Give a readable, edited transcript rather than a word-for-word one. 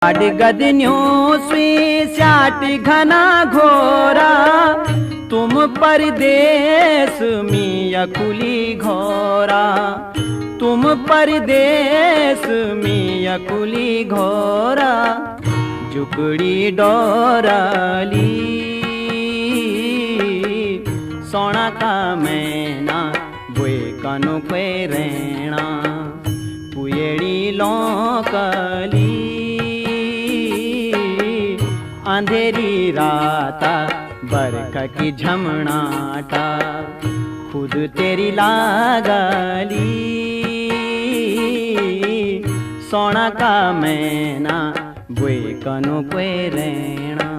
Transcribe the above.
गदन्यों से स्याट घना घोरा, तुम परदेश में अकुली घोरा, तुम परदेश में अकुली घोरा। जुकड़ी डोराली सोना का मैना बोए कनु पे रेणा, पुएड़ी लौकली अंधेरी राता बरखा की झमनाटा, खुद तेरी लागली सोना का मैना बोए कनु पे रेणा।